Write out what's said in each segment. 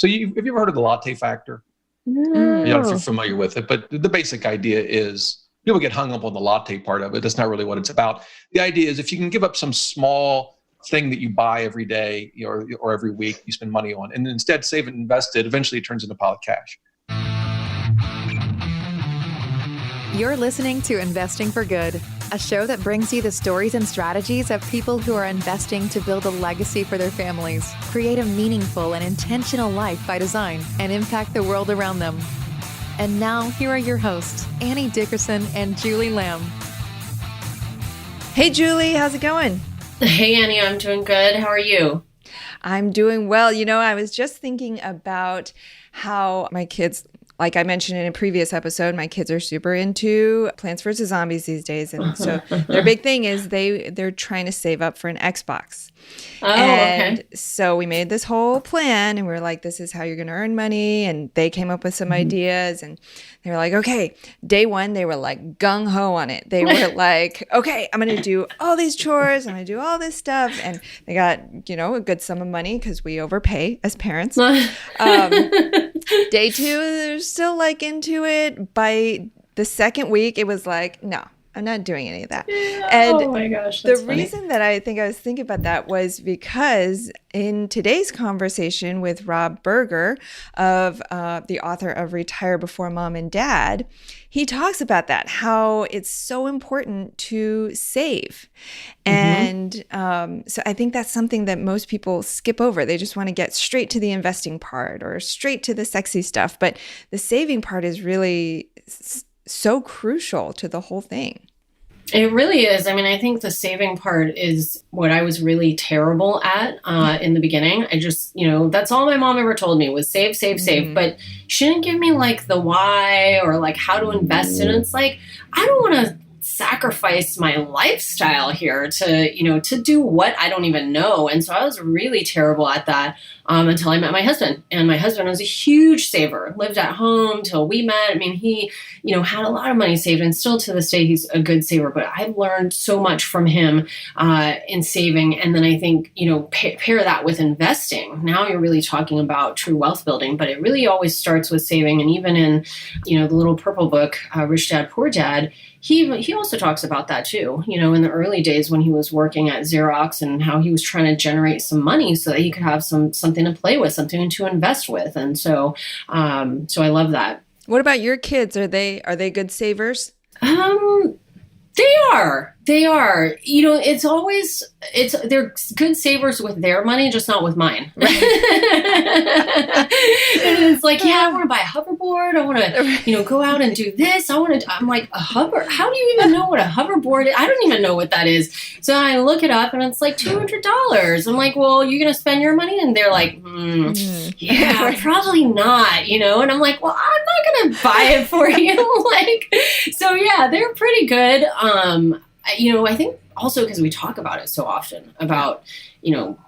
So have you ever heard of the latte factor? No. If you're familiar with it, but the basic idea is people get hung up on the latte part of it. That's not really what it's about. The idea is if you can give up some small thing that you buy every day or every week, you spend money on, and instead save it and invest it, eventually it turns into a pile of cash. You're listening to Investing for Good, a show that brings you the stories and strategies of people who are investing to build a legacy for their families, create a meaningful and intentional life by design, and impact the world around them. And now, here are your hosts, Annie Dickerson and Julie Lamb. Hey, Julie, how's it going? Hey, Annie, I'm doing good. How are you? I'm doing well. I was just thinking about how my kids, like I mentioned in a previous episode, my kids are super into Plants vs. Zombies these days. And so their big thing is they're trying to save up for an Xbox. Okay. So we made this whole plan and we were like, this is how you're going to earn money. And they came up with some ideas and they were like, okay, day one, they were like gung ho on it. They were like, okay, I'm going to do all these chores. I'm going to do all this stuff. And they got, a good sum of money because we overpay as parents. Day two, they're still like into it. By the second week, it was like, no, I'm not doing any of that. Yeah. And oh my gosh, the funny. reason that I think I was thinking about that was because in today's conversation with Rob Berger, of the author of Retire Before Mom and Dad, he talks about that, how it's so important to save. And so I think that's something that most people skip over. They just want to get straight to the investing part or straight to the sexy stuff. But the saving part is really so crucial to the whole thing. It really is. I mean, I think the saving part is what I was really terrible at in the beginning. I just, that's all my mom ever told me was save, save, save. But she didn't give me like the why or like how to invest. And it's like, I don't want to sacrifice my lifestyle here to do what I don't even know. And so I was really terrible at that until I met my husband. And my husband was a huge saver, lived at home till we met. I mean, he, had a lot of money saved and still to this day, he's a good saver, but I've learned so much from him in saving. And then I think, pair that with investing. Now you're really talking about true wealth building, but it really always starts with saving. And even in, the little purple book, Rich Dad, Poor Dad, he also talks about that too, in the early days when he was working at Xerox and how he was trying to generate some money so that he could have something to play with, something to invest with. And so I love that. What about your kids? Are they good savers? They are. They're good savers with their money, just not with mine. Right? And it's like, I want to buy a hoverboard. I want to, go out and do this. I'm like, a hover? How do you even know what a hoverboard is? I don't even know what that is. So I look it up and it's like $200. I'm like, well, you're going to spend your money? And they're like, yeah, probably not, And I'm like, well, I'm not going to buy it for you. So yeah, they're pretty good. I think also because we talk about it so often about,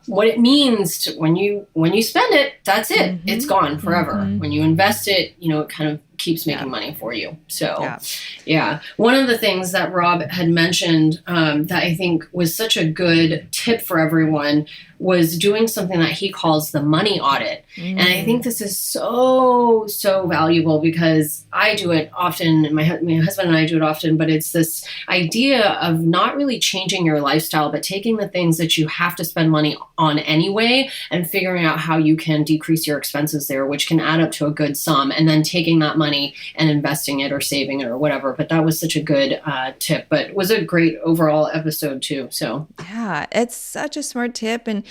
what it means to when you spend it, that's it. It's gone forever. When you invest it, it kind of keeps making money for you. So yeah. One of the things that Rob had mentioned that I think was such a good tip for everyone was doing something that he calls the money audit. And I think this is so, so valuable because I do it often. My husband and I do it often, but it's this idea of not really changing your lifestyle, but taking the things that you have to spend money on anyway and figuring out how you can decrease your expenses there, which can add up to a good sum, and then taking that money and investing it or saving it or whatever. But that was such a good tip, but it was a great overall episode too. So yeah, it's such a smart tip. And,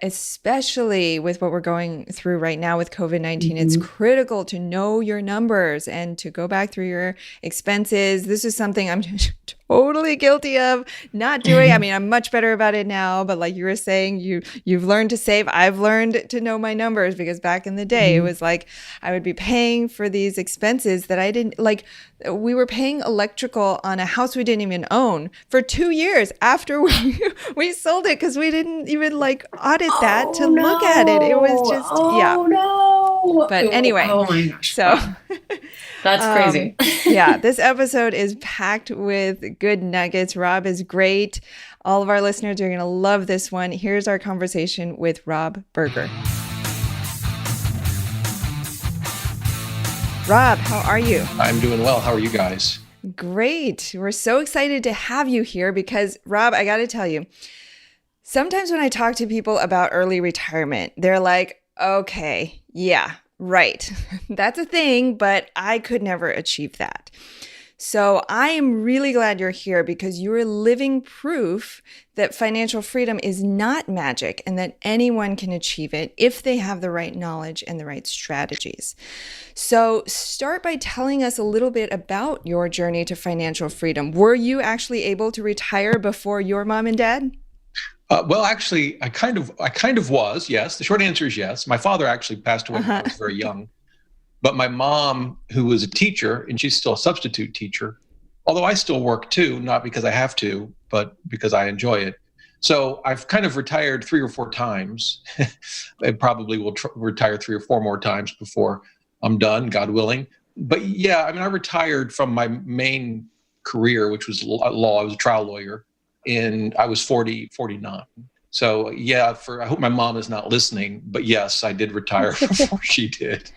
especially with what we're going through right now with COVID-19, it's critical to know your numbers and to go back through your expenses. This is something I'm totally guilty of not doing. I mean, I'm much better about it now, but like you were saying, you've learned to save. I've learned to know my numbers because back in the day, it was like I would be paying for these expenses that I didn't like. We were paying electrical on a house we didn't even own for 2 years after we sold it because we didn't even like audit that to look at it. It was just no. But anyway, oh my gosh, so that's crazy. Yeah, this episode is packed with good nuggets. Rob is great. All of our listeners are going to love this one. Here's our conversation with Rob Berger. Rob, how are you? I'm doing well. How are you guys? Great. We're so excited to have you here because, Rob, I got to tell you, sometimes when I talk to people about early retirement, they're like, okay, yeah, right. That's a thing, but I could never achieve that. So I am really glad you're here because you're living proof that financial freedom is not magic and that anyone can achieve it if they have the right knowledge and the right strategies. So start by telling us a little bit about your journey to financial freedom. Were you actually able to retire before your mom and dad? Well, actually, I kind of was. Yes, the short answer is yes. My father actually passed away when I was very young. But my mom, who was a teacher, and she's still a substitute teacher, although I still work too, not because I have to, but because I enjoy it. So I've kind of retired 3 or 4 times. I probably will retire 3 or 4 more times before I'm done, God willing. But yeah, I mean, I retired from my main career, which was law. I was a trial lawyer, and I was 49. So yeah, I hope my mom is not listening, but yes, I did retire before she did.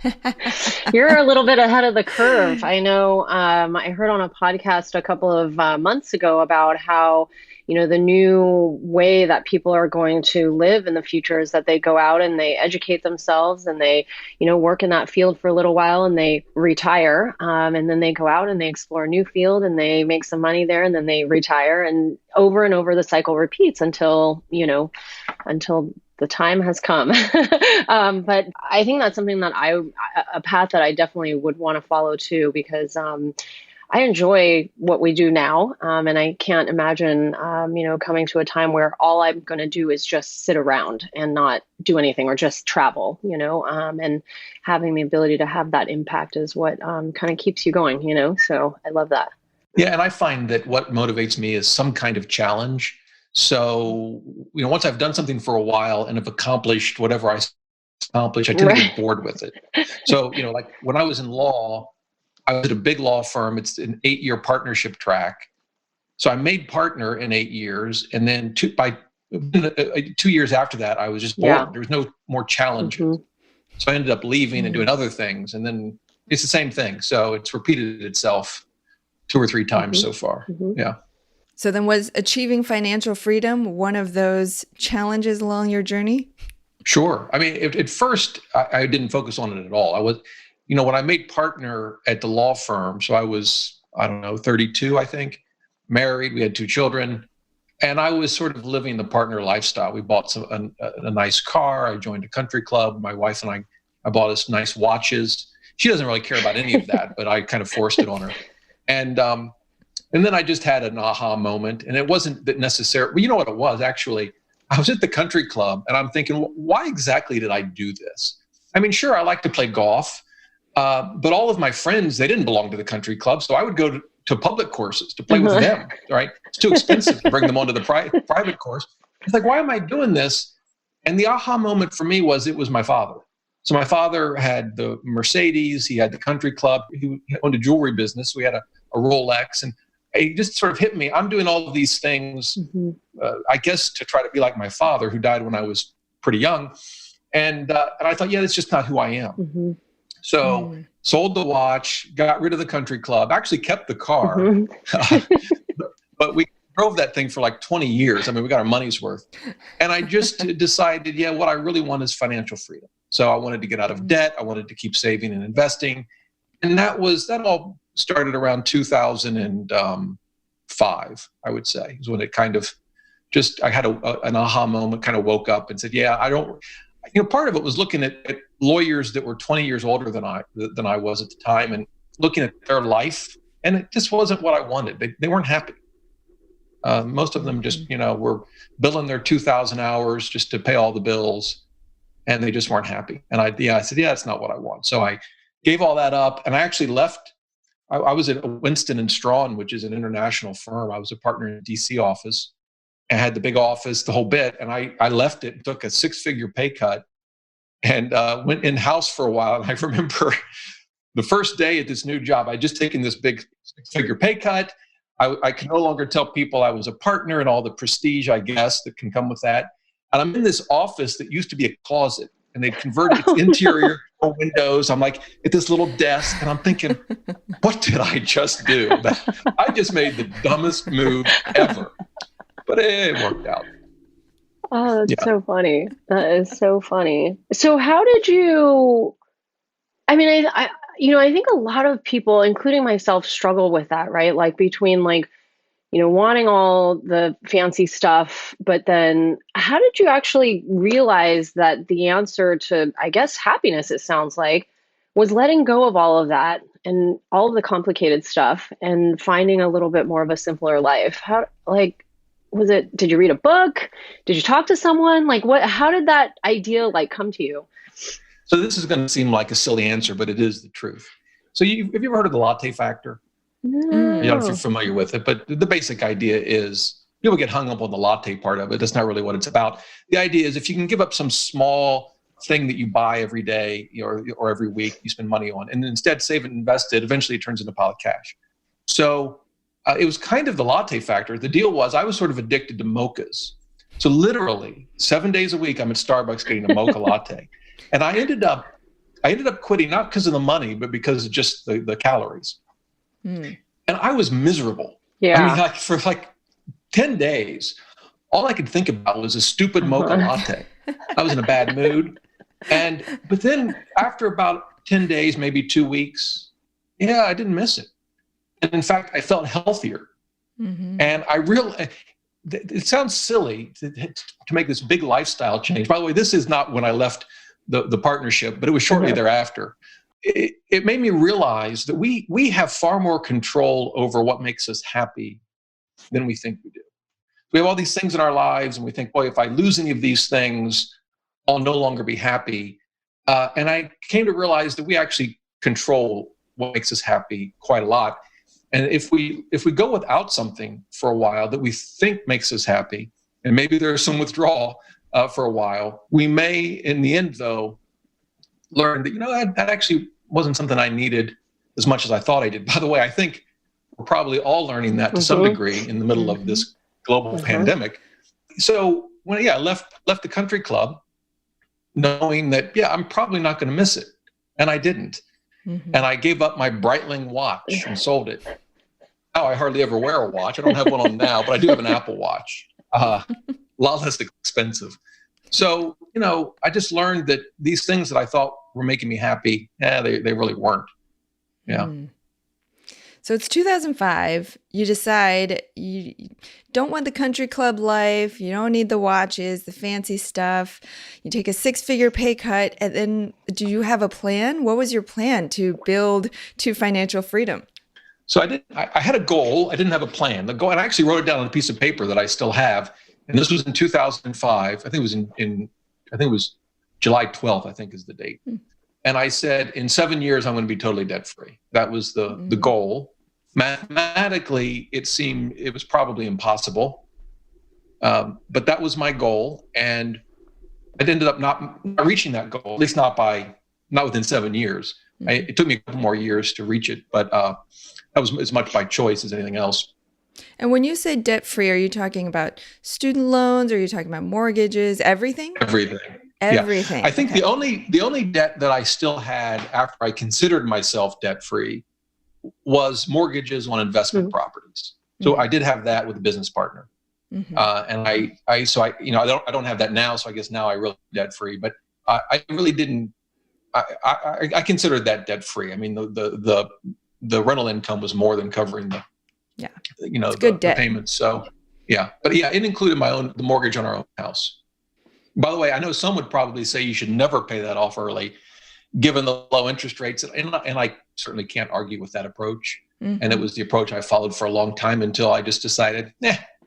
You're a little bit ahead of the curve. I know I heard on a podcast a couple of months ago about how, the new way that people are going to live in the future is that they go out and they educate themselves and they, work in that field for a little while and they retire. And then they go out and they explore a new field and they make some money there and then they retire, and over the cycle repeats until the time has come. But I think that's something that a path that I definitely would want to follow too, because I enjoy what we do now. And I can't imagine, coming to a time where all I'm going to do is just sit around and not do anything or just travel, and having the ability to have that impact is what kind of keeps you going, so I love that. Yeah. And I find that what motivates me is some kind of challenge. So, once I've done something for a while and have accomplished whatever I accomplished, I tend to get bored with it. So, like when I was in law, I was at a big law firm. It's an 8-year partnership track. So I made partner in 8 years. And then 2 years after that, I was just bored. Yeah. There was no more challenges. Mm-hmm. So I ended up leaving and doing other things. And then it's the same thing. So it's repeated itself 2 or 3 times so far. Mm-hmm. Yeah. So then was achieving financial freedom one of those challenges along your journey? Sure. I mean, at first, I didn't focus on it at all. I was, when I made partner at the law firm, so I was, 32, I think, married. We had 2 children. And I was sort of living the partner lifestyle. We bought a nice car. I joined a country club. My wife and I bought us nice watches. She doesn't really care about any of that, but I kind of forced it on her. And then I just had an aha moment. And it wasn't that necessary. Well, you know what it was, actually? I was at the country club, and I'm thinking, why exactly did I do this? I mean, sure, I like to play golf. But all of my friends, they didn't belong to the country club. So I would go to public courses to play with them, right? It's too expensive to bring them onto the private course. It's like, why am I doing this? And the aha moment for me was it was my father. So my father had the Mercedes. He had the country club. He owned a jewelry business. We had a Rolex. And it just sort of hit me. I'm doing all of these things, I guess, to try to be like my father, who died when I was pretty young. And I thought, yeah, that's just not who I am. Mm-hmm. So sold the watch, got rid of the country club, actually kept the car, but we drove that thing for like 20 years. I mean, we got our money's worth. And I just decided, what I really want is financial freedom. So I wanted to get out of debt. I wanted to keep saving and investing. And that all started around 2005, I would say, is when it kind of I had an aha moment, kind of woke up and said, part of it was looking at lawyers that were 20 years older than I was at the time, and looking at their life, and it just wasn't what I wanted. They weren't happy. Most of them just, were billing their 2,000 hours just to pay all the bills, and they just weren't happy. And I said, that's not what I want. So I gave all that up, and I actually left. I was at Winston and Strawn, which is an international firm. I was a partner in the DC office. I had the big office, the whole bit, and I left it and took a 6-figure pay cut and went in-house for a while. And I remember the first day at this new job, I'd just taken this big 6-figure pay cut. I could no longer tell people I was a partner and all the prestige, I guess, that can come with that. And I'm in this office that used to be a closet. and they converted its interior windows. I'm like at this little desk, and I'm thinking, what did I just do? I just made the dumbest move ever, but it worked out. Oh, that's so funny. That is so funny. So how did you, I mean, I think a lot of people, including myself, struggle with that, right? Like between like, wanting all the fancy stuff, but then how did you actually realize that the answer to, I guess, happiness, it sounds like, was letting go of all of that and all of the complicated stuff and finding a little bit more of a simpler life? How, like, did you read a book? Did you talk to someone? Like how did that idea like come to you? So this is going to seem like a silly answer, but it is the truth. So have you ever heard of the latte factor? No. I don't know if you're familiar with it, but the basic idea is people get hung up on the latte part of it. That's not really what it's about. The idea is if you can give up some small thing that you buy every day or every week, you spend money on, and instead save it and invest it, eventually it turns into a pile of cash. So it was kind of the latte factor. The deal was I was sort of addicted to mochas. So literally 7 days a week, I'm at Starbucks getting a mocha latte. And I ended up quitting, not because of the money, but because of just the calories. And I was miserable. Yeah. I mean, like for like 10 days, all I could think about was a stupid mocha latte. I was in a bad mood. But then after about 10 days, maybe 2 weeks, I didn't miss it. And in fact, I felt healthier. And it sounds silly to make this big lifestyle change. By the way, this is not when I left the partnership, but it was shortly thereafter. It made me realize that we have far more control over what makes us happy than we think we do. We have all these things in our lives, and we think, boy, if I lose any of these things, I'll no longer be happy. And I came to realize that we actually control what makes us happy quite a lot. And if we go without something for a while that we think makes us happy, and maybe there's some withdrawal for a while, we may, in the end, though, learn that, that actually wasn't something I needed as much as I thought I did. By the way, I think we're probably all learning that to some degree in the middle of this global pandemic. So when I left the country club, knowing that, I'm probably not going to miss it. And I didn't. And I gave up my Breitling watch and sold it. Now I hardly ever wear a watch. I don't have one on now, but I do have an Apple Watch. A lot less expensive. So, I just learned that these things that I thought were making me happy, they really weren't. Yeah. So it's 2005. You decide you don't want the country club life. You don't need the watches, the fancy stuff. You take a 6-figure pay cut. And then do you have a plan? What was your plan to build to financial freedom? So I had a goal. I didn't have a plan. The goal, and I actually wrote it down on a piece of paper that I still have. And this was in 2005. I think it was it was July 12th, I think is the date. And I said, in 7 years, I'm going to be totally debt free. That was the goal. Mathematically, it was probably impossible. But that was my goal. And I ended up not reaching that goal, at least not within 7 years. It took me a couple more years to reach it, but that was as much by choice as anything else. And when you say debt free, are you talking about student loans? Or are you talking about mortgages? Everything? Everything. Everything. Yeah. I think the only debt that I still had after I considered myself debt free was mortgages on investment properties. So I did have that with a business partner, and I don't have that now. So I guess now I really debt free, but I really didn't. I considered that debt free. I mean, the rental income was more than covering the the payments. So but it included the mortgage on our own house. By the way, I know some would probably say you should never pay that off early, given the low interest rates, and I certainly can't argue with that approach. And it was the approach I followed for a long time until I just decided,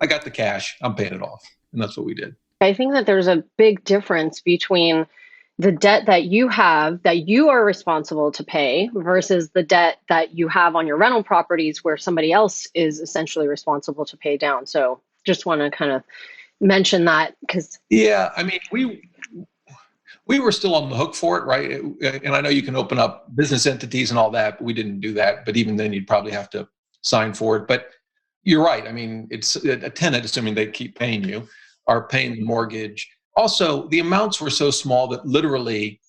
I got the cash, I'm paying it off, and that's what we did. I think that there's a big difference between the debt that you have that you are responsible to pay versus the debt that you have on your rental properties where somebody else is essentially responsible to pay down. So just want to kind of mention that because I mean we were still on the hook for it, right? And I know you can open up business entities and all that, but we didn't do that. But even then, you'd probably have to sign for it. But you're right. I mean, it's a tenant, assuming they keep paying you, are paying the mortgage. also, the amounts were so small that literally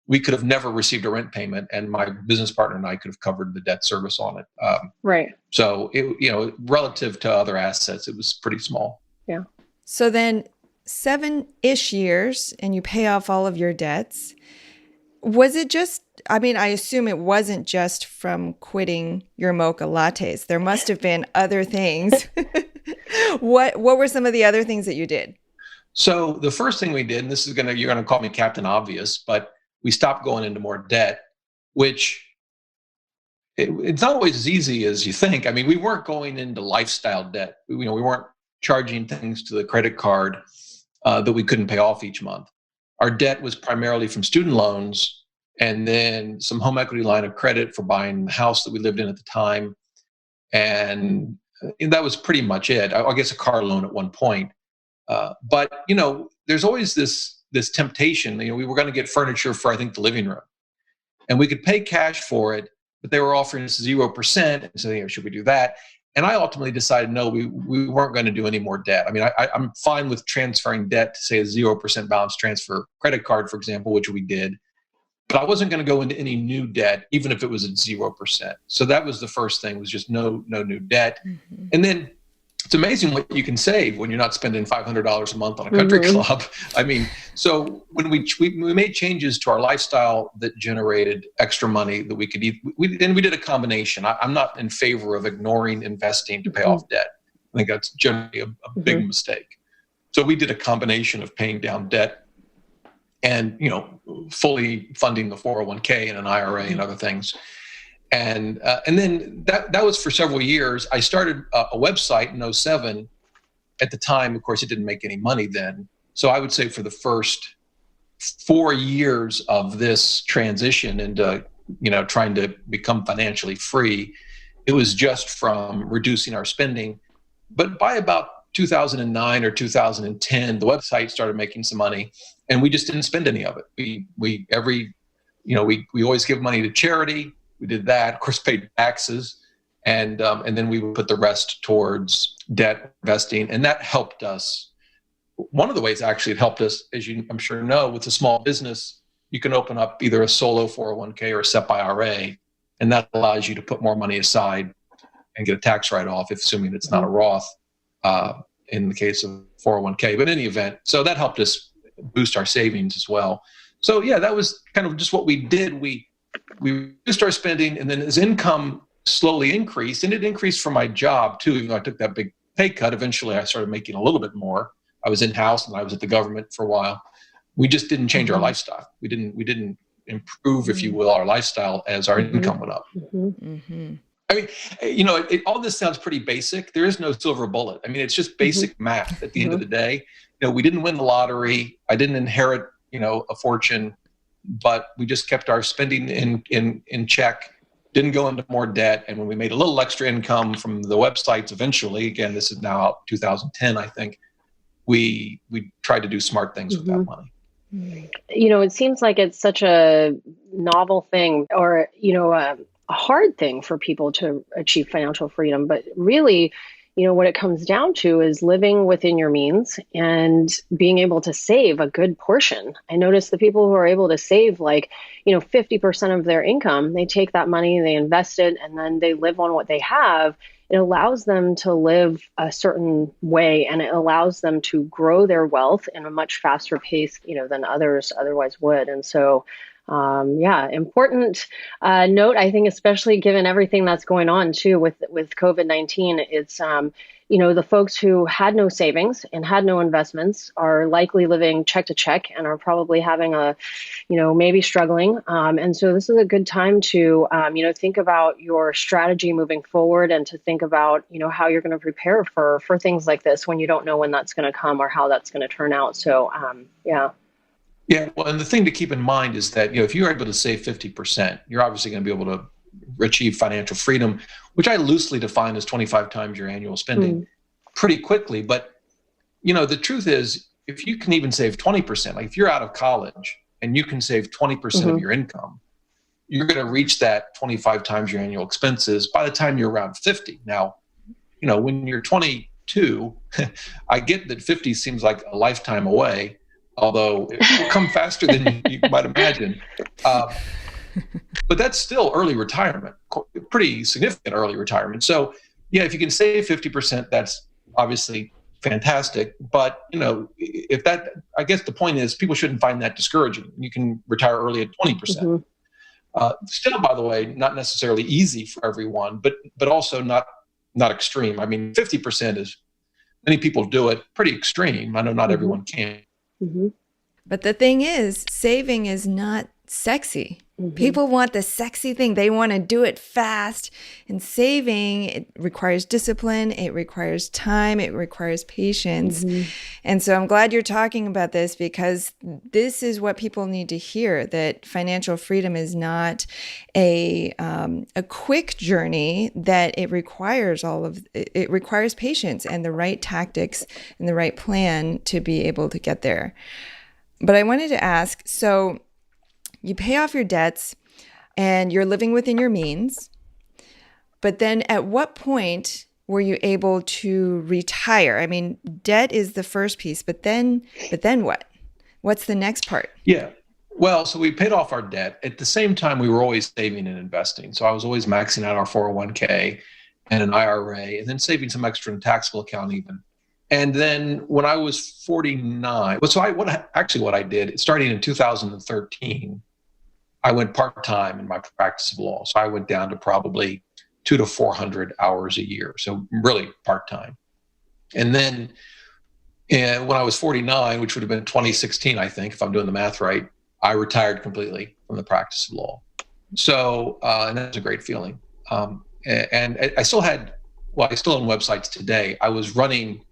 we could have never received a rent payment, and my business partner and I could have covered the debt service on it. Right. So, relative to other assets, it was pretty small. Yeah. So then 7-ish years and you pay off all of your debts. Was it just, I assume it wasn't just from quitting your mocha lattes. There must have been other things. What were some of the other things that you did? So the first thing we did, and you're gonna call me Captain Obvious, but we stopped going into more debt, which it's not always as easy as you think. We weren't going into lifestyle debt. We weren't charging things to the credit card that we couldn't pay off each month. Our debt was primarily from student loans and then some home equity line of credit for buying the house that we lived in at the time. And that was pretty much it. I guess a car loan at one point. But there's always this temptation. We were going to get furniture for, I think, the living room, and we could pay cash for it, but they were offering us 0%. And so, should we do that? And I ultimately decided, no, we weren't going to do any more debt. I'm fine with transferring debt to, say, a 0% balance transfer credit card, for example, which we did. But I wasn't going to go into any new debt, even if it was at 0%. So that was the first thing, was just no new debt. Mm-hmm. And then it's amazing what you can save when you're not spending $500 a month on a country club. So when we made changes to our lifestyle that generated extra money that we could eat, we did a combination. I'm not in favor of ignoring investing to pay off debt. I think that's generally a big mistake. So we did a combination of paying down debt and, fully funding the 401k and an IRA and other things. And then that was for several years. I started a website in 2007. At the time, of course, it didn't make any money then. So I would say for the first 4 years of this transition into, trying to become financially free, it was just from reducing our spending. But by about 2009 or 2010, the website started making some money, and we just didn't spend any of it. We always give money to charity. We did that, of course, paid taxes, and then we would put the rest towards debt investing, and that helped us. One of the ways, actually, it helped us, as you, I'm sure, know, with a small business, you can open up either a solo 401k or a SEP IRA, and that allows you to put more money aside and get a tax write-off, assuming it's not a Roth in the case of 401k. But in any event, so that helped us boost our savings as well. So yeah, that was kind of just what we did. We reduced our spending, and then as income slowly increased, and it increased for my job too, even though I took that big pay cut, eventually I started making a little bit more. I was in-house and I was at the government for a while. We just didn't change our lifestyle. We didn't improve, if you will, our lifestyle as our income went up. All this sounds pretty basic. There is no silver bullet. It's just basic math at the end of the day. We didn't win the lottery. I didn't inherit, a fortune, but we just kept our spending in check, didn't go into more debt. And when we made a little extra income from the websites eventually, again, this is now 2010, I think, we tried to do smart things with that money. It seems like it's such a novel thing, or, a hard thing for people to achieve financial freedom. But really, what it comes down to is living within your means and being able to save a good portion. I notice the people who are able to save 50% of their income, they take that money, they invest it, and then they live on what they have. It allows them to live a certain way, and it allows them to grow their wealth in a much faster pace, than others otherwise would. And so, important note, I think, especially given everything that's going on too with COVID-19, it's, the folks who had no savings and had no investments are likely living check to check and are probably having maybe struggling. And so this is a good time to, think about your strategy moving forward, and to think about, how you're going to prepare for things like this when you don't know when that's going to come or how that's going to turn out. So, Yeah, well, and the thing to keep in mind is that, if you're able to save 50%, you're obviously going to be able to achieve financial freedom, which I loosely define as 25 times your annual spending pretty quickly. But, the truth is, if you can even save 20%, like if you're out of college and you can save 20% of your income, you're going to reach that 25 times your annual expenses by the time you're around 50. Now, when you're 22, I get that 50 seems like a lifetime away. although it will come faster than you might imagine. But that's still early retirement, pretty significant early retirement. So yeah, if you can save 50%, that's obviously fantastic. But if that, I guess the point is people shouldn't find that discouraging. You can retire early at 20%. Still, by the way, not necessarily easy for everyone, but also not extreme. I mean, 50% is, many people do it, pretty extreme. I know not everyone can. But the thing is, saving is not sexy. People want the sexy thing. They want to do it fast. And saving, it requires discipline. It requires time. It requires patience. And so I'm glad you're talking about this, because this is what people need to hear, that financial freedom is not a quick journey, that it requires it requires patience and the right tactics and the right plan to be able to get there. But I wanted to ask, so you pay off your debts and you're living within your means, but then at what point were you able to retire? I mean, debt is the first piece, but then what? What's the next part? Yeah. Well, so we paid off our debt. At the same time, we were always saving and investing. So I was always maxing out our 401k and an IRA, and then saving some extra in a taxable account even. And then when I was 49, what I did, starting in 2013, I went part-time in my practice of law. So I went down to probably 200 to 400 hours a year. So really part-time. And then when I was 49, which would have been 2016, I think, if I'm doing the math right, I retired completely from the practice of law. So, and that was a great feeling. And I still own websites today. I was running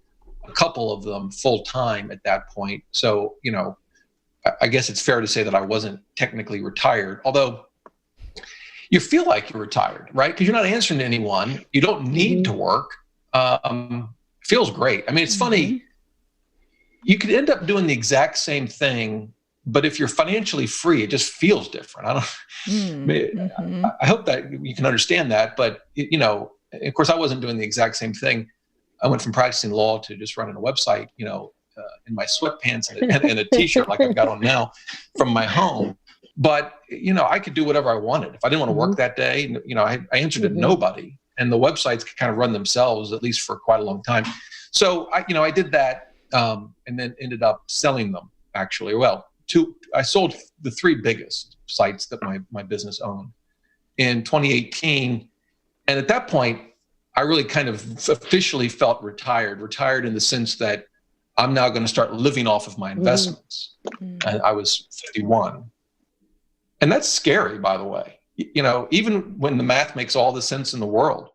a couple of them full time at that point. So, I guess it's fair to say that I wasn't technically retired, although you feel like you're retired, right? Because you're not answering to anyone. You don't need to work. Feels great. I mean, it's funny. You could end up doing the exact same thing, but if you're financially free, it just feels different. I hope that you can understand that. But, of course, I wasn't doing the exact same thing. I went from practicing law to just running a website, in my sweatpants and a t-shirt like I've got on now from my home. But, I could do whatever I wanted. If I didn't want to work that day, I answered to nobody, and the websites could kind of run themselves, at least for quite a long time. So I did that, and then ended up selling them actually. Well, I sold the three biggest sites that my business owned in 2018. And at that point, I really kind of officially felt retired in the sense that I'm now going to start living off of my investments. And I was 51. And that's scary, by the way. Even when the math makes all the sense in the world,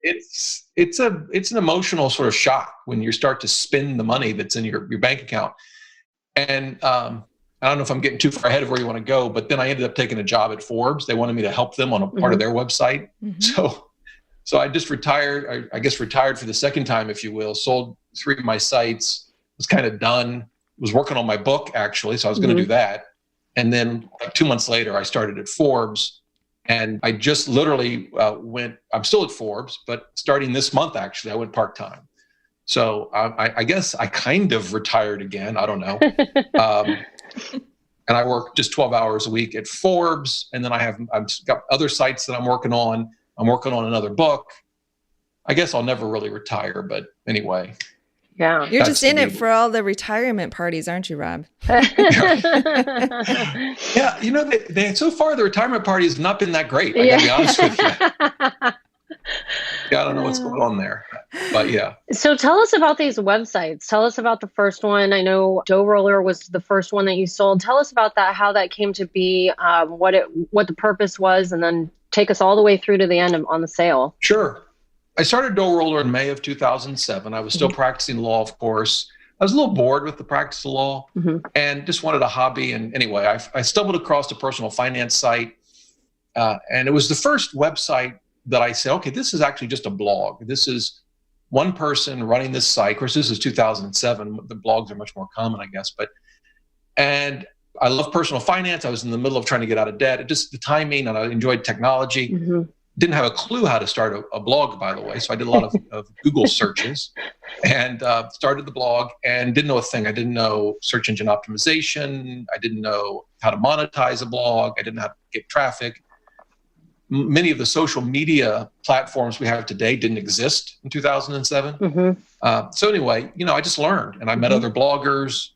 it's an emotional sort of shock when you start to spend the money that's in your bank account. And I don't know if I'm getting too far ahead of where you want to go, but then I ended up taking a job at Forbes. They wanted me to help them on a part of their website. So I just retired, I guess retired for the second time, if you will, sold three of my sites, was kind of done, was working on my book actually. So I was going to do that. And then like 2 months later, I started at Forbes, and I just literally I'm still at Forbes, but starting this month, actually, I went part-time. So I guess I kind of retired again. I don't know. And I work just 12 hours a week at Forbes. And then I've got other sites that I'm working on. I'm working on another book. I guess I'll never really retire, but anyway. Yeah. You're just in it for all the retirement parties, aren't you, Rob? Yeah. They so far the retirement party has not been that great. I gotta be honest with you. Yeah, I don't know what's going on there, but yeah. So tell us about these websites. Tell us about the first one. I know Dough Roller was the first one that you sold. Tell us about that, how that came to be, what the purpose was, and then take us all the way through to the end on the sale. Sure. I started Dough Roller in May of 2007. I was still practicing law, of course. I was a little bored with the practice of law and just wanted a hobby. And anyway, I stumbled across a personal finance site, and it was the first website that I said, okay, this is actually just a blog. This is one person running this site. Of course, this is 2007. The blogs are much more common, I guess. And I love personal finance. I was in the middle of trying to get out of debt. The timing, and I enjoyed technology. didn't have a clue how to start a blog, by the way. So I did a lot of Google searches and started the blog and didn't know a thing. I didn't know search engine optimization. I didn't know how to monetize a blog. I didn't know how to get traffic. Many of the social media platforms we have today didn't exist in 2007. So anyway, I just learned, and I met other bloggers,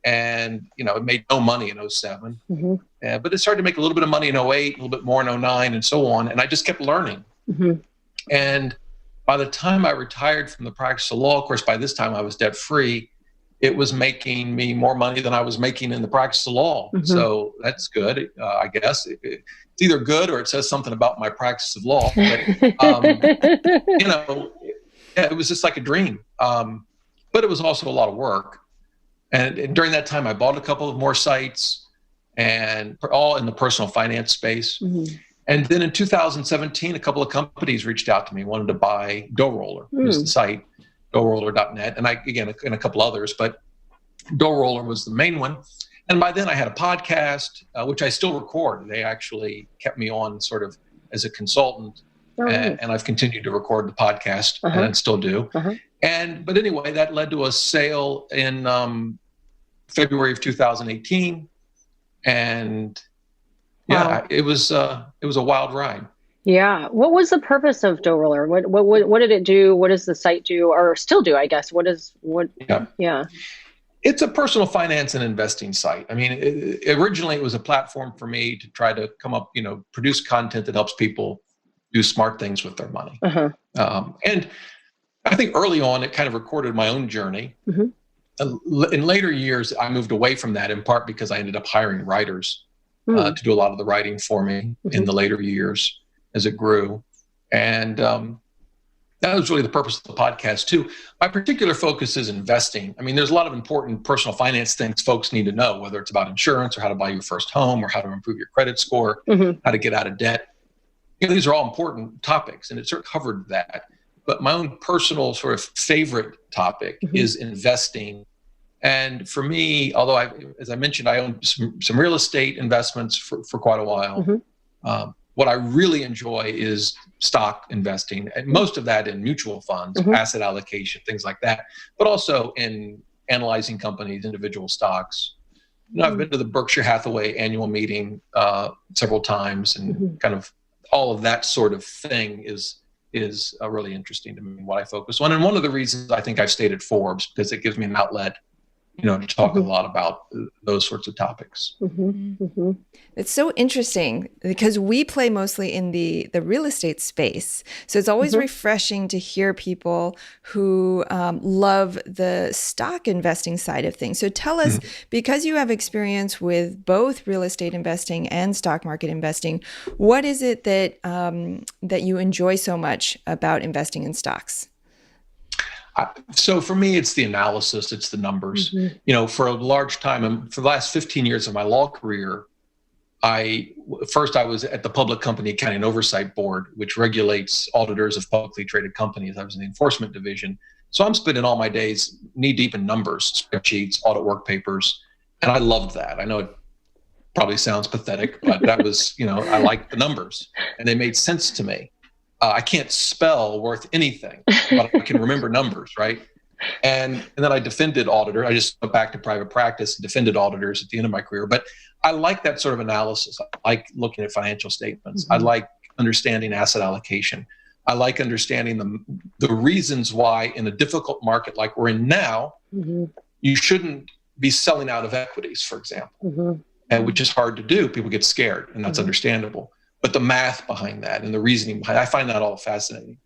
and it made no money in 07. But it started to make a little bit of money in 08, a little bit more in 09, and so on. And I just kept learning. And by the time I retired from the practice of law, of course, by this time I was debt free. It was making me more money than I was making in the practice of law. So that's good, I guess. It's either good or it says something about my practice of law. But, it was just like a dream. But it was also a lot of work. And during that time, I bought a couple of more sites, and all in the personal finance space. And then in 2017, a couple of companies reached out to me, wanted to buy Dough Roller, was the site, doughroller.net, and and a couple others, but Dough Roller was the main one. And by then I had a podcast, which I still record. They actually kept me on sort of as a consultant, and I've continued to record the podcast, and still do. But anyway, that led to a sale in February of 2018, and it was a wild ride. Yeah. What was the purpose of Dough Roller? What did it do? What does the site do, or still do, I guess? Yeah. It's a personal finance and investing site. I mean, originally it was a platform for me to try to come up, produce content that helps people do smart things with their money. And I think early on it kind of recorded my own journey. In later years, I moved away from that, in part because I ended up hiring writers to do a lot of the writing for me in the later years as it grew. And that was really the purpose of the podcast too. My particular focus is investing. I mean, there's a lot of important personal finance things folks need to know, whether it's about insurance or how to buy your first home or how to improve your credit score, how to get out of debt. These are all important topics, and it sort of covered that. But my own personal sort of favorite topic is investing. And for me, although as I mentioned, I owned some real estate investments for quite a while. What I really enjoy is stock investing, and most of that in mutual funds, asset allocation, things like that, but also in analyzing companies, individual stocks. I've been to the Berkshire Hathaway annual meeting several times, and kind of all of that sort of thing is really interesting to me, what I focus on. And one of the reasons I think I've stayed at Forbes, because it gives me an outlet, to talk a lot about those sorts of topics. It's so interesting because we play mostly in the real estate space. So it's always refreshing to hear people who love the stock investing side of things. So tell us, because you have experience with both real estate investing and stock market investing, what is it that that you enjoy so much about investing in stocks? So for me, it's the analysis, it's the numbers. For a large time, and for the last 15 years of my law career, I was at the Public Company Accounting and Oversight Board, which regulates auditors of publicly traded companies. I was in the enforcement division. So I'm spending all my days knee deep in numbers, spreadsheets, audit work papers, and I loved that. I know it probably sounds pathetic, but that was, I liked the numbers, and they made sense to me. I can't spell worth anything, but I can remember numbers, right? And then I defended auditor. I just went back to private practice and defended auditors at the end of my career. But I like that sort of analysis. I like looking at financial statements. I like understanding asset allocation. I like understanding the reasons why in a difficult market like we're in now, you shouldn't be selling out of equities, for example, and which is hard to do. People get scared, and that's understandable. But the math behind that and the reasoning behind it, I find that all fascinating.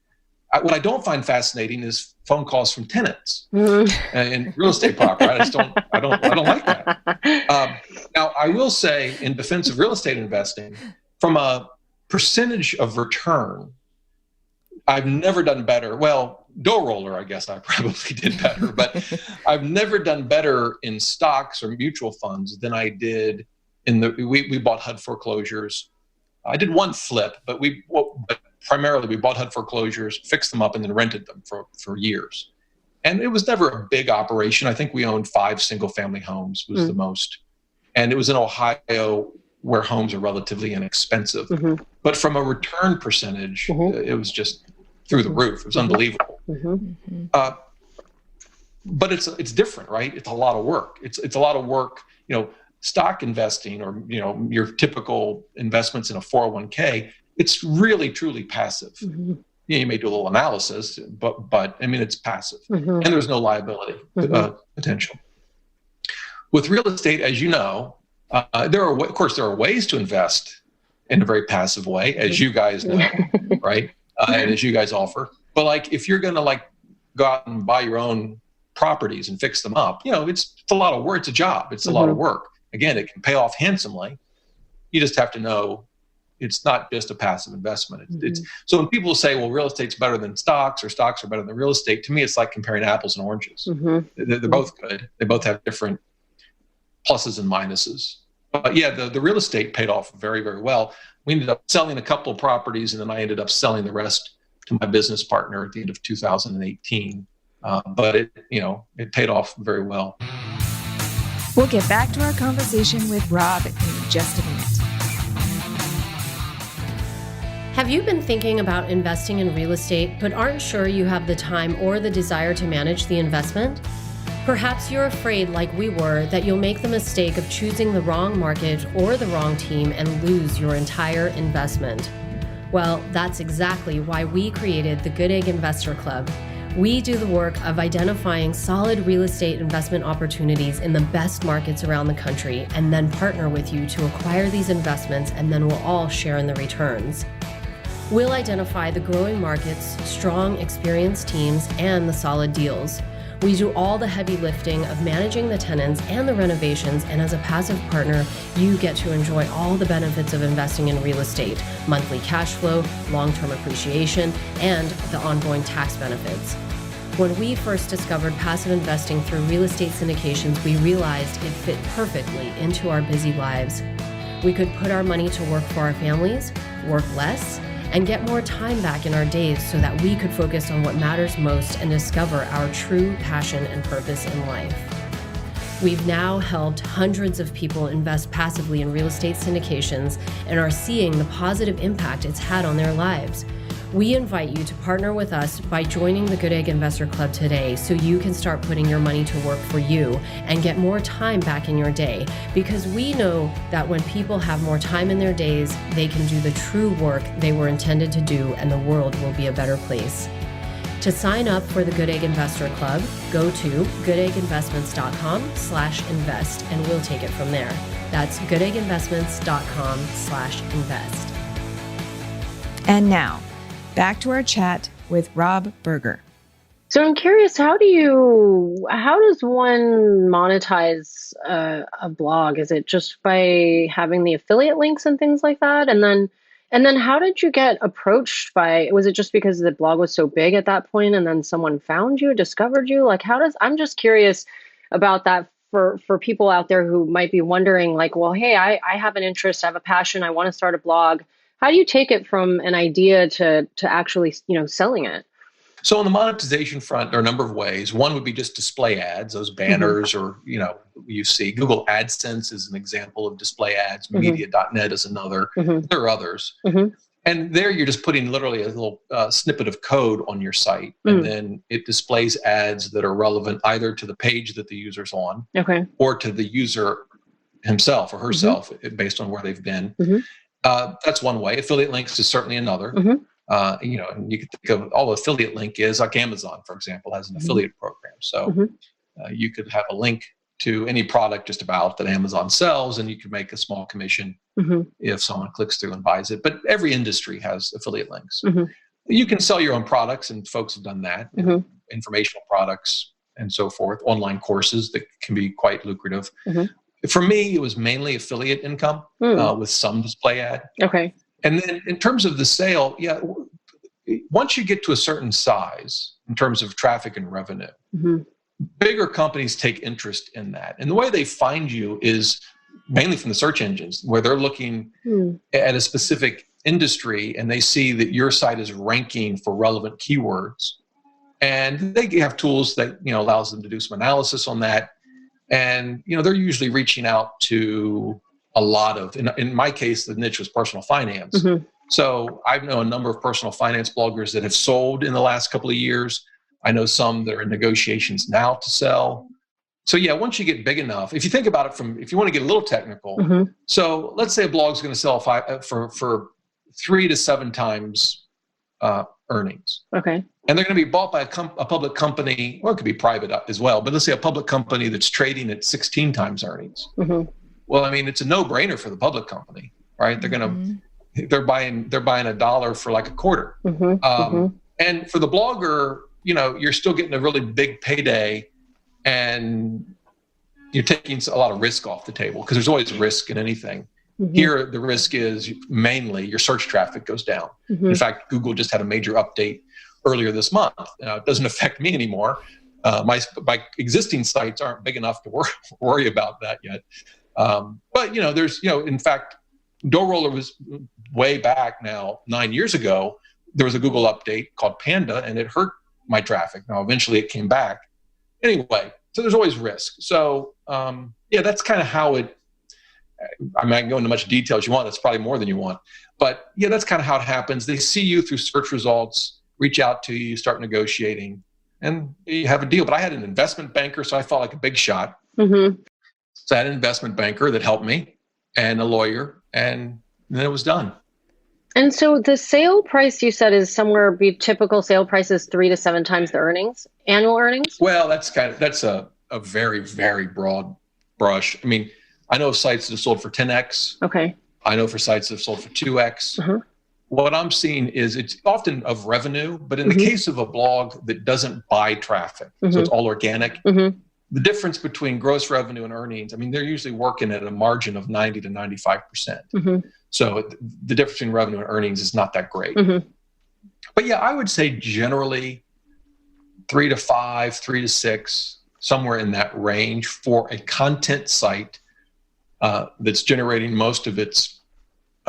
What I don't find fascinating is phone calls from tenants in real estate property. I don't like that. Now, I will say, in defense of real estate investing, from a percentage of return, I've never done better. Well, Dough Roller, I guess I probably did better, but I've never done better in stocks or mutual funds than I did we bought HUD foreclosures. I did one flip, but primarily we bought HUD foreclosures, fixed them up, and then rented them for years. And it was never a big operation. I think we owned 5 single-family homes was the most. And it was in Ohio, where homes are relatively inexpensive. But from a return percentage, it was just through the roof. It was unbelievable. But it's different, right? It's a lot of work. It's a lot of work, stock investing or, your typical investments in a 401k. It's really, truly passive. You may do a little analysis, but I mean, it's passive and there's no liability potential. With real estate, as you know, there are ways to invest in a very passive way, as you guys know, right? And as you guys offer. But like, if you're going to go out and buy your own properties and fix them up, it's a lot of work. It's a job. It's a lot of work. Again, it can pay off handsomely. You just have to know it's not just a passive investment. So when people say, well, real estate's better than stocks or stocks are better than real estate, to me, it's like comparing apples and oranges. They're both good. They both have different pluses and minuses. But yeah, the real estate paid off very, very well. We ended up selling a couple of properties, and then I ended up selling the rest to my business partner at the end of 2018. But it paid off very well. We'll get back to our conversation with Rob in just a minute. Have you been thinking about investing in real estate, but aren't sure you have the time or the desire to manage the investment? Perhaps you're afraid, like we were, that you'll make the mistake of choosing the wrong market or the wrong team and lose your entire investment. Well, that's exactly why we created the Goodegg Investor Club. We do the work of identifying solid real estate investment opportunities in the best markets around the country and then partner with you to acquire these investments, and then we'll all share in the returns. We'll identify the growing markets, strong, experienced teams, and the solid deals. We do all the heavy lifting of managing the tenants and the renovations, and as a passive partner, you get to enjoy all the benefits of investing in real estate: monthly cash flow, long-term appreciation, and the ongoing tax benefits. When we first discovered passive investing through real estate syndications, we realized it fit perfectly into our busy lives. We could put our money to work for our families, work less, and get more time back in our days so that we could focus on what matters most and discover our true passion and purpose in life. We've now helped hundreds of people invest passively in real estate syndications and are seeing the positive impact it's had on their lives. We invite you to partner with us by joining the Goodegg Investor Club today so you can start putting your money to work for you and get more time back in your day, because we know that when people have more time in their days, they can do the true work they were intended to do, and the world will be a better place. To sign up for the Goodegg Investor Club, go to goodegginvestments.com/invest and we'll take it from there. That's goodegginvestments.com/invest. And now, back to our chat with Rob Berger. So I'm curious, how does one monetize a blog? Is it just by having the affiliate links and things like that? And then how did you get approached was it just because the blog was so big at that point and then someone found you, discovered you? I'm just curious about that for people out there who might be wondering, well, hey, I have an interest, I have a passion, I want to start a blog. How do you take it from an idea to actually, selling it? So on the monetization front, there are a number of ways. One would be just display ads, those banners, or, you see Google AdSense is an example of display ads. Media.net is another. There are others. And there you're just putting literally a little snippet of code on your site. And then it displays ads that are relevant either to the page that the user's on or to the user himself or herself, based on where they've been. That's one way. Affiliate links is certainly another. And you can think of all affiliate link is like Amazon, for example, has an affiliate program. So you could have a link to any product just about that Amazon sells, and you could make a small commission if someone clicks through and buys it. But every industry has affiliate links. You can sell your own products, and folks have done that, informational products and so forth, online courses that can be quite lucrative. For me, it was mainly affiliate income with some display ad. And then in terms of the sale, once you get to a certain size in terms of traffic and revenue, bigger companies take interest in that. And the way they find you is mainly from the search engines, where they're looking at a specific industry and they see that your site is ranking for relevant keywords. And they have tools that, allows them to do some analysis on that. And, they're usually reaching out to a lot of, in my case, the niche was personal finance. Mm-hmm. So I know a number of personal finance bloggers that have sold in the last couple of years. I know some that are in negotiations now to sell. So yeah, once you get big enough, if you think about it if you want to get a little technical, Mm-hmm. so let's say a blog's going to sell for 3 to 7 times earnings. Okay. And they're going to be bought by a public company, or it could be private as well, but let's say a public company that's trading at 16 times earnings. Mm-hmm. Well, I mean, it's a no-brainer for the public company, right? They're buying $1 for like a quarter. Mm-hmm. And for the blogger, you're still getting a really big payday, and you're taking a lot of risk off the table, because there's always risk in anything. Mm-hmm. Here, the risk is mainly your search traffic goes down. Mm-hmm. In fact, Google just had a major update earlier this month. It doesn't affect me anymore. My existing sites aren't big enough to worry about that yet. But there's in fact, Door Roller was way back now 9 years ago. There was a Google update called Panda, and it hurt my traffic. Now eventually it came back. Anyway, so there's always risk. So that's kind of how it. I mean, I can go into much detail as you want. It's probably more than you want, but yeah, that's kind of how it happens. They see you through search results, reach out to you, start negotiating, and you have a deal. But I had an investment banker, so I felt like a big shot. Mm-hmm. So I had an investment banker that helped me, and a lawyer, and then it was done. And so the sale price you said is somewhere typical sale price is 3 to 7 times the annual earnings? Well, that's a very, very broad brush. I mean, I know of sites that have sold for 10x. Okay. I know for sites that have sold for 2x. Uh-huh. What I'm seeing is it's often of revenue, but in the case of a blog that doesn't buy traffic, so it's all organic, the difference between gross revenue and earnings, I mean, they're usually working at a margin of 90 to 95%. So the difference between revenue and earnings is not that great. But yeah, I would say generally 3 to 5, 3 to 6, somewhere in that range for a content site that's generating most of its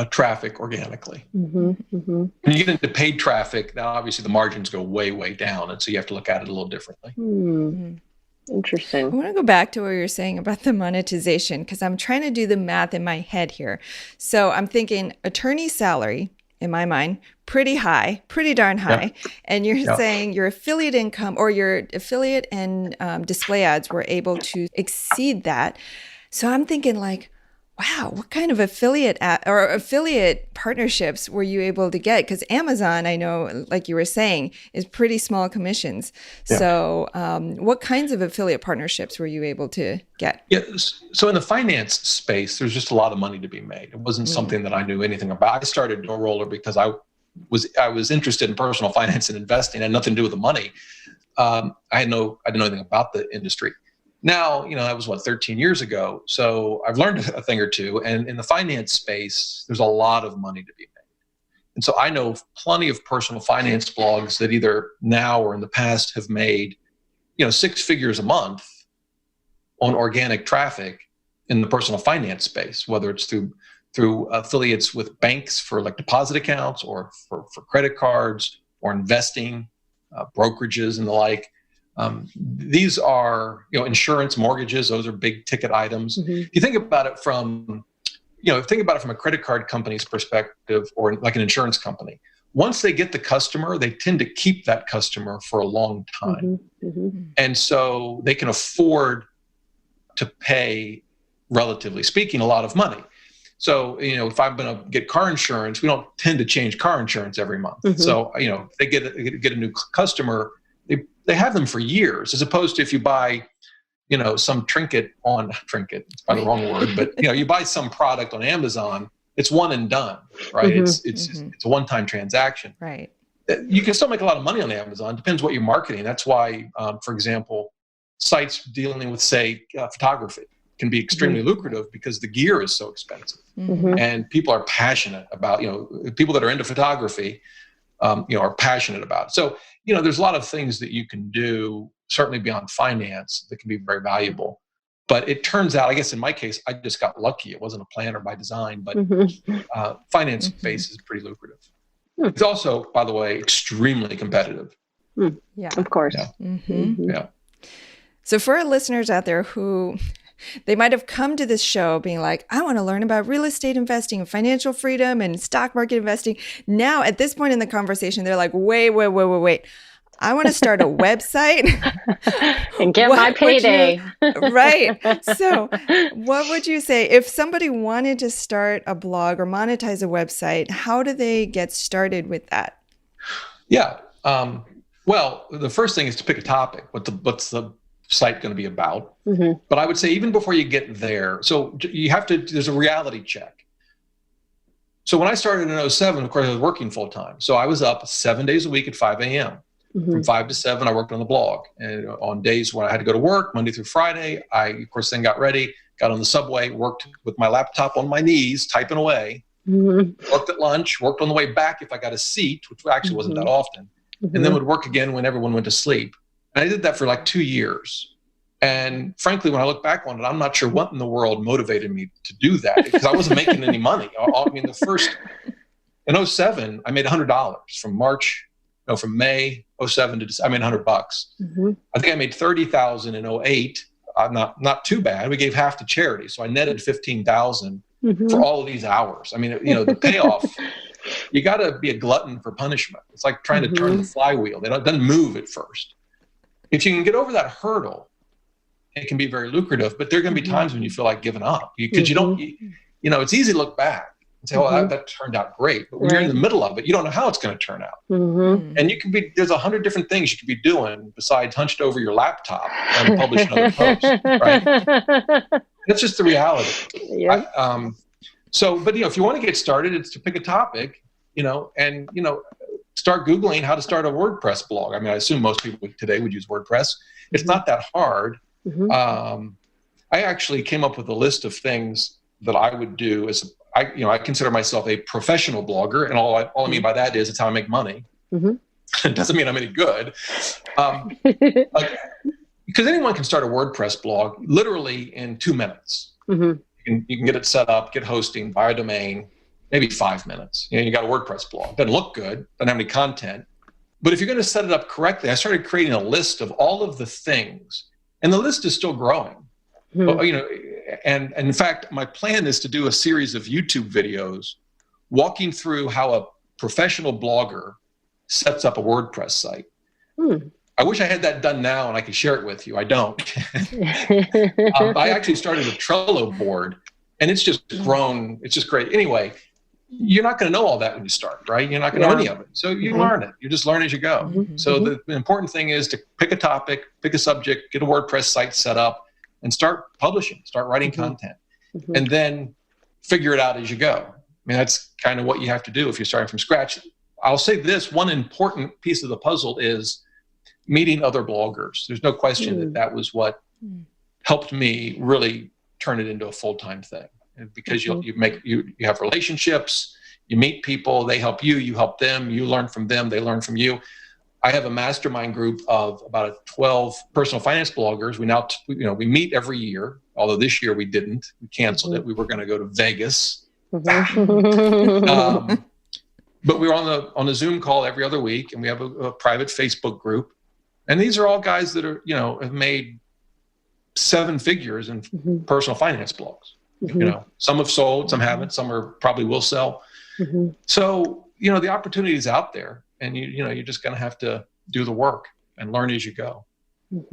traffic organically. When you get into paid traffic, now obviously the margins go way, way down. And so you have to look at it a little differently. Interesting. I want to go back to what you were saying about the monetization, because I'm trying to do the math in my head here. So I'm thinking attorney salary, in my mind, pretty high, pretty darn high. Yeah. And you're saying your affiliate income or your affiliate and display ads were able to exceed that. So I'm thinking like, wow, what kind of affiliate partnerships were you able to get? Because Amazon, I know, like you were saying, is pretty small commissions. Yeah. So what kinds of affiliate partnerships were you able to get? Yeah. So in the finance space, there's just a lot of money to be made. It wasn't something that I knew anything about. I started Door Roller because I was interested in personal finance and investing. It had nothing to do with the money. I didn't know anything about the industry. Now, that was 13 years ago. So I've learned a thing or two. And in the finance space, there's a lot of money to be made. And so I know plenty of personal finance blogs that either now or in the past have made, 6 figures a month on organic traffic in the personal finance space, whether it's through affiliates with banks for like deposit accounts or for credit cards or investing, brokerages and the like. These are, insurance, mortgages, those are big ticket items. If you think about it from a credit card company's perspective or like an insurance company, once they get the customer, they tend to keep that customer for a long time. And so they can afford to pay, relatively speaking, a lot of money. So, if I'm going to get car insurance, we don't tend to change car insurance every month. So, if they get a new customer, they have them for years, as opposed to if you buy, some trinket, it's probably the wrong word, but you buy some product on Amazon, it's one and done, right? It's a one-time transaction. Right. You can still make a lot of money on Amazon. Depends what you're marketing. That's why, for example, sites dealing with, say, photography can be extremely lucrative because the gear is so expensive, and people are passionate about, people that are into photography, are passionate about it. So, there's a lot of things that you can do, certainly beyond finance, that can be very valuable. But it turns out, I guess in my case, I just got lucky. It wasn't a plan or by design, but finance space is pretty lucrative. It's also, by the way, extremely competitive. Yeah, of course. Yeah. So for our listeners out there who they might have come to this show being like, I want to learn about real estate investing and financial freedom and stock market investing. Now, at this point in the conversation, they're like, wait. I want to start a website and get my payday. Right. So what would you say if somebody wanted to start a blog or monetize a website? How do they get started with that? Yeah. Well, the first thing is to pick a topic. What's the site going to be about? Mm-hmm. But I would say even before you get there, so there's a reality check. So when I started in 2007, of course, I was working full time. So I was up 7 days a week at 5 a.m. Mm-hmm. From 5 to 7, I worked on the blog. And on days when I had to go to work, Monday through Friday, I, of course, then got ready, got on the subway, worked with my laptop on my knees, typing away, worked at lunch, worked on the way back if I got a seat, which actually wasn't that often, and then would work again when everyone went to sleep. And I did that for like 2 years. And frankly, when I look back on it, I'm not sure what in the world motivated me to do that because I wasn't making any money. I mean, in 2007, I made $100 from May 2007 to I made $100. Mm-hmm. I think I made $30,000 in 2008. Not too bad. We gave half to charity, so I netted $15,000 for all of these hours. I mean, the payoff. You got to be a glutton for punishment. It's like trying to turn the flywheel. It doesn't move at first. If you can get over that hurdle, it can be very lucrative. But there are going to be times when you feel like giving up because you don't. It's easy to look back and say, "Oh, that turned out great." But when you're in the middle of it, you don't know how it's going to turn out. And there's 100 different things you could be doing besides hunched over your laptop and publish another post. Right? That's just the reality. Yeah. But if you want to get started, it's to pick a topic, and start Googling how to start a WordPress blog. I mean, I assume most people today would use WordPress. It's not that hard. I actually came up with a list of things that I would do as I consider myself a professional blogger, and all I mean by that is it's how I make money. It doesn't mean I'm any good. Because anyone can start a WordPress blog literally in 2 minutes. You can get it set up, get hosting, buy a domain, maybe 5 minutes. You got a WordPress blog. Doesn't look good, doesn't have any content. But if you're going to set it up correctly, I started creating a list of all of the things, and the list is still growing. And in fact, my plan is to do a series of YouTube videos walking through how a professional blogger sets up a WordPress site. I wish I had that done now and I could share it with you. I don't. I actually started a Trello board, and it's just grown. It's just great. Anyway, you're not going to know all that when you start, right? You're not going to know any of it. So you learn it. You just learn as you go. So the important thing is to pick a topic, pick a subject, get a WordPress site set up, and start publishing, start writing content, and then figure it out as you go. I mean, that's kind of what you have to do if you're starting from scratch. I'll say this, one important piece of the puzzle is meeting other bloggers. There's no question that was what helped me really turn it into a full-time thing. Because you have relationships, you meet people, they help you, you help them, you learn from them, they learn from you. I have a mastermind group of about 12 personal finance bloggers. We meet every year, although this year we didn't. We canceled it. We were going to go to Vegas. But we were on a Zoom call every other week, and we have a private Facebook group. And these are all guys that are, have made 7 figures in personal finance blogs. Some have sold, some haven't, some probably will sell. So, the opportunity is out there, and you're just going to have to do the work and learn as you go.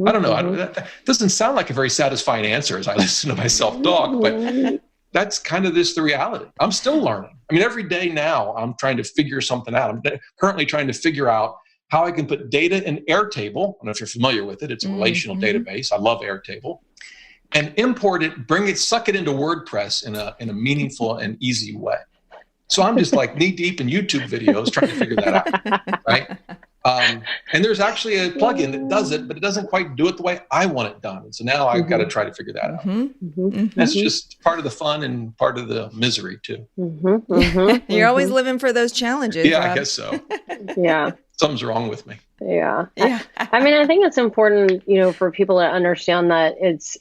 I don't know. That doesn't sound like a very satisfying answer as I listen to myself talk, but that's kind of the reality. I'm still learning. I mean, every day now I'm trying to figure something out. I'm currently trying to figure out how I can put data in Airtable. I don't know if you're familiar with it. It's a relational database. I love Airtable. And import it, suck it into WordPress in a meaningful and easy way. So I'm just like knee deep in YouTube videos trying to figure that out, right? And there's actually a plugin that does it, but it doesn't quite do it the way I want it done. And so now I've got to try to figure that out. That's just part of the fun and part of the misery too. You're always living for those challenges. Yeah, Rob. I guess so. Yeah. Something's wrong with me. Yeah. I mean, I think it's important, for people to understand that it's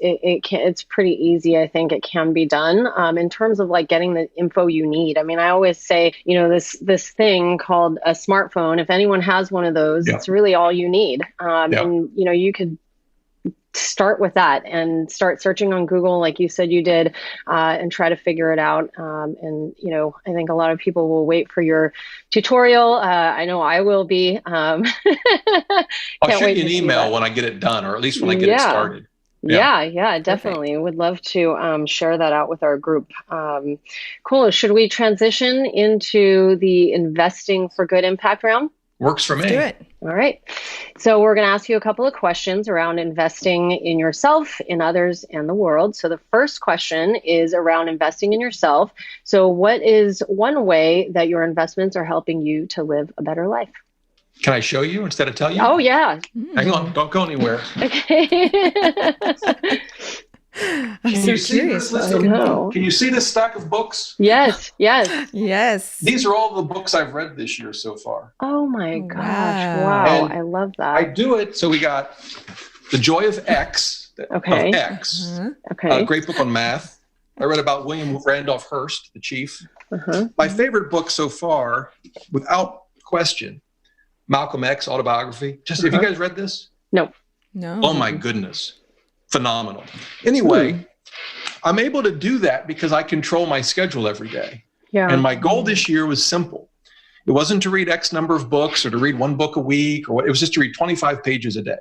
pretty easy. I think it can be done in terms of like getting the info you need. I mean, I always say, this thing called a smartphone, if anyone has one of those, it's really all you need. And, you could start with that and start searching on Google, like you said you did, and try to figure it out. And, I think a lot of people will wait for your tutorial. I know I will be. I'll shoot you an email when I get it done, or at least when I get it started. Yeah, definitely. Perfect. Would love to share that out with our group. Cool. Should we transition into the investing for good impact round? Works for me. Let's do it. All right. So we're going to ask you a couple of questions around investing in yourself, in others, and the world. So the first question is around investing in yourself. So what is one way that your investments are helping you to live a better life? Can I show you instead of tell you? Oh, yeah. Hang on. Don't go anywhere. Okay. I'm so curious. Can you see this stack of books? Yes. Yes. These are all the books I've read this year so far. Oh my gosh. Wow. Wow. I love that. I do it. So we got The Joy of X. Okay. Of X. Uh-huh. Okay. A great book on math. I read about William Randolph Hearst, the chief. Uh-huh. My favorite book so far, without question, Malcolm X autobiography. Have you guys read this? No. Oh my goodness. Phenomenal. Anyway, I'm able to do that because I control my schedule every day. Yeah. And my goal this year was simple. It wasn't to read X number of books or to read one book a week or what. It was just to read 25 pages a day.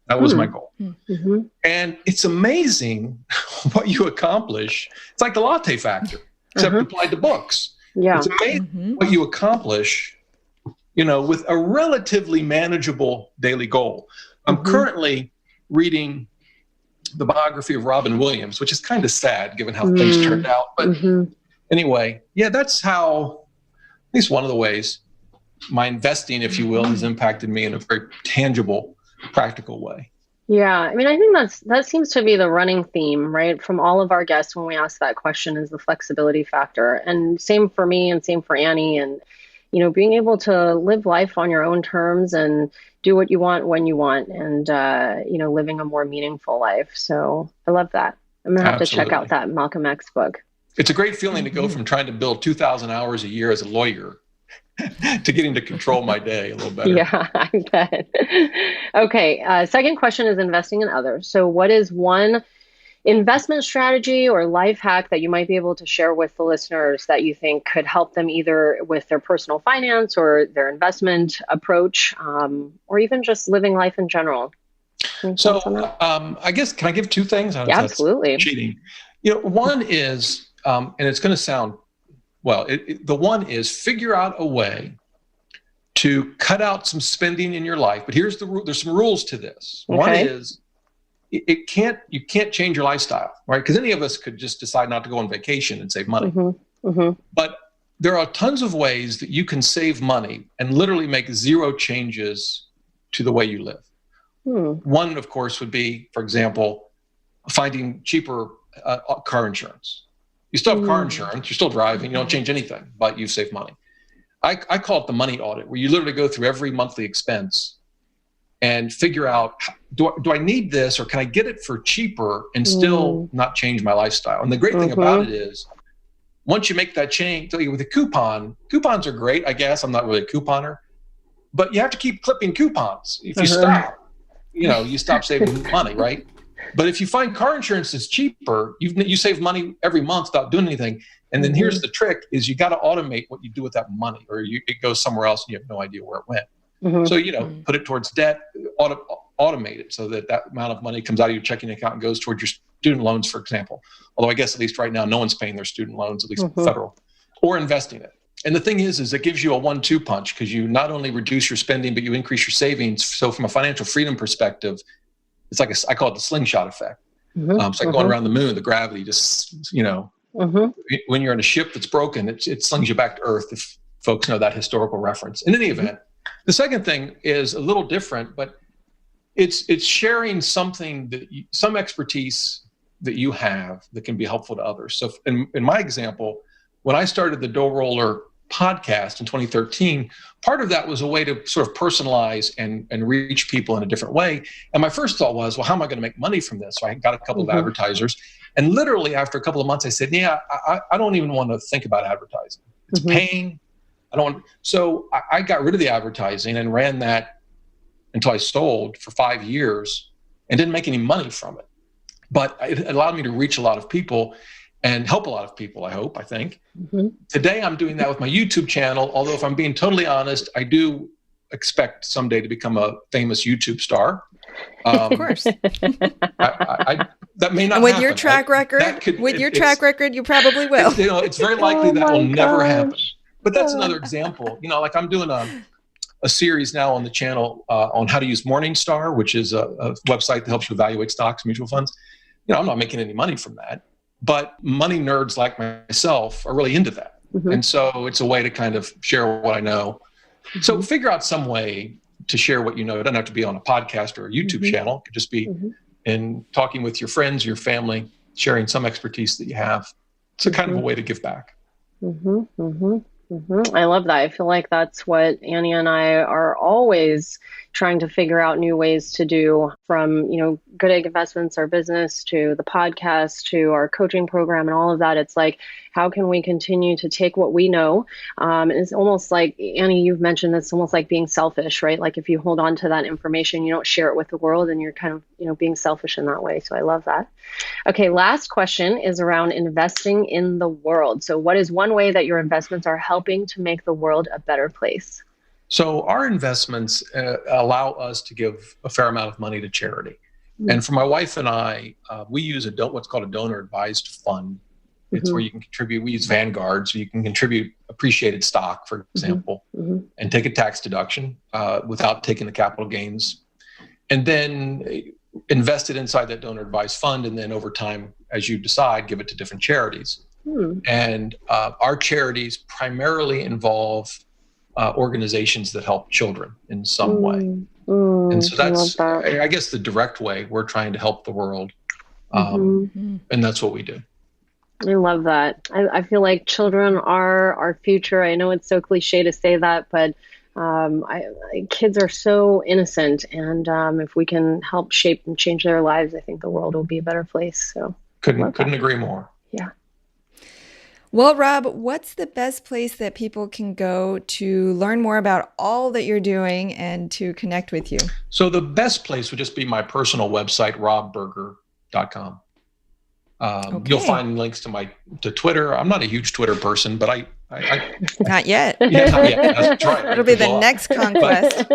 That was my goal. Mm-hmm. And it's amazing what you accomplish. It's like the latte factor, except applied to books. Yeah. It's amazing what you accomplish, with a relatively manageable daily goal. I'm currently reading the biography of Robin Williams, which is kind of sad given how things turned out. But anyway, that's how, at least one of the ways, my investing, if you will, has impacted me in a very tangible, practical way. Yeah, I mean, I think that seems to be the running theme, right? From all of our guests when we ask that question is the flexibility factor. And same for me and same for Annie. And, being able to live life on your own terms and do what you want when you want and, living a more meaningful life. So I love that. I'm going to have to check out that Malcolm X book. It's a great feeling to go from trying to build 2,000 hours a year as a lawyer to getting to control my day a little better. Yeah, I bet. Okay. Second question is investing in others. So what is one investment strategy or life hack that you might be able to share with the listeners that you think could help them either with their personal finance or their investment approach, or even just living life in general? So I guess, can I give two things? Yeah, absolutely. Cheating. One is, and it's going to sound, the one is figure out a way to cut out some spending in your life. But there's some rules to this. Okay. One is, you can't change your lifestyle, right? Because any of us could just decide not to go on vacation and save money. But there are tons of ways that you can save money and literally make zero changes to the way you live. One, of course, would be, for example, finding cheaper car insurance. You still have car insurance, you're still driving, you don't change anything, but you save money. I call it the money audit, where you literally go through every monthly expense and figure out, do I need this, or can I get it for cheaper and still not change my lifestyle? And the great thing about it is, once you make that change, with a coupons are great, I guess. I'm not really a couponer, but you have to keep clipping coupons. If you stop, you stop saving money, right? But if you find car insurance is cheaper, you save money every month without doing anything. And then here's the trick: is you got to automate what you do with that money, or it goes somewhere else and you have no idea where it went. So, put it towards debt, automate it so that amount of money comes out of your checking account and goes towards your student loans, for example. Although I guess at least right now, no one's paying their student loans, at least federal, or investing it. And the thing is it gives you a 1-2 punch, because you not only reduce your spending, but you increase your savings. So from a financial freedom perspective, it's like I call it the slingshot effect. It's like going around the moon, the gravity just, when you're in a ship that's broken, it slings you back to earth, if folks know that historical reference. In any event, the second thing is a little different, but it's sharing something some expertise that you have that can be helpful to others. So in my example, when I started the Dough Roller podcast in 2013, part of that was a way to sort of personalize and reach people in a different way. And my first thought was, well, how am I going to make money from this? So I got a couple of advertisers. And literally after a couple of months, I said, I don't even want to think about advertising. It's pain. So I got rid of the advertising and ran that until I sold for 5 years. and didn't make any money from it. But it allowed me to reach a lot of people and help a lot of people, I think. Today, I'm doing that with my YouTube channel, although if I'm being totally honest, I do expect someday to become a famous YouTube star. Of course. That may not and with happen. your track record, you probably will. It's very likely that will never happen. But that's another example. Like I'm doing a series now on the channel on how to use Morningstar, which is a website that helps you evaluate stocks, mutual funds. I'm not making any money from that, but money nerds like myself are really into that. And so it's a way to kind of share what I know. So figure out some way to share what you know. It doesn't have to be on a podcast or a YouTube channel. It could just be in talking with your friends, your family, sharing some expertise that you have. It's a kind of a way to give back. I love that. I feel like that's what Annie and I are always trying to figure out new ways to do, from, Goodegg Investments, our business, to the podcast, to our coaching program and all of that. It's like, how can we continue to take what we know? And it's almost like, Annie, you've mentioned this, almost like being selfish, right? Like if you hold on to that information, you don't share it with the world, and you're kind of, being selfish in that way. So I love that. Okay, last question is around investing in the world. So what is one way that your investments are helping to make the world a better place? So our investments allow us to give a fair amount of money to charity. And for my wife and I, we use what's called a donor advised fund. It's where you can contribute. We use Vanguard, so you can contribute appreciated stock, for example, and take a tax deduction without taking the capital gains, and then invest it inside that donor advised fund. And then over time, as you decide, give it to different charities. And our charities primarily involve organizations that help children in some way. And so that's, I guess, the direct way we're trying to help the world. And that's what we do. I love that. I feel like children are our future. I know it's so cliche to say that, but kids are so innocent. And if we can help shape and change their lives, I think the world will be a better place. So couldn't agree more. Yeah. Well, Rob, what's the best place that people can go to learn more about all that you're doing and to connect with you? So the best place would just be my personal website, robberger.com. You'll find links to Twitter. I'm not a huge Twitter person, but I not yet. Yeah, not yet. That's right. It'll be the next conquest.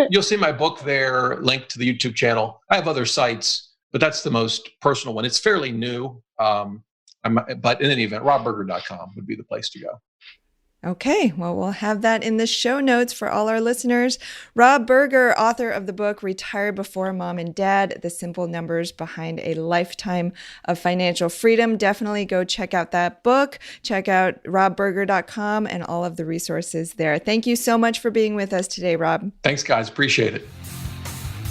You'll see my book there, linked to the YouTube channel. I have other sites, but that's the most personal one. It's fairly new. But in any event, robberger.com would be the place to go. Okay, well, we'll have that in the show notes for all our listeners. Rob Berger, author of the book, Retire Before Mom and Dad, The Simple Numbers Behind a Lifetime of Financial Freedom. Definitely go check out that book. Check out robberger.com and all of the resources there. Thank you so much for being with us today, Rob. Thanks, guys. Appreciate it.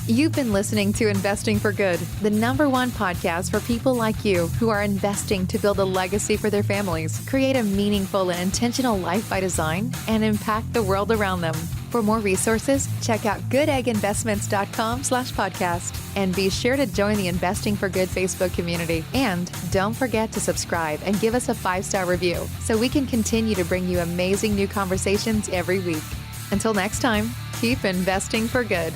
You've been listening to Investing for Good, the #1 podcast for people like you who are investing to build a legacy for their families, create a meaningful and intentional life by design, and impact the world around them. For more resources, check out goodegginvestments.com/podcast. And be sure to join the Investing for Good Facebook community. And don't forget to subscribe and give us a 5-star review so we can continue to bring you amazing new conversations every week. Until next time, keep investing for good.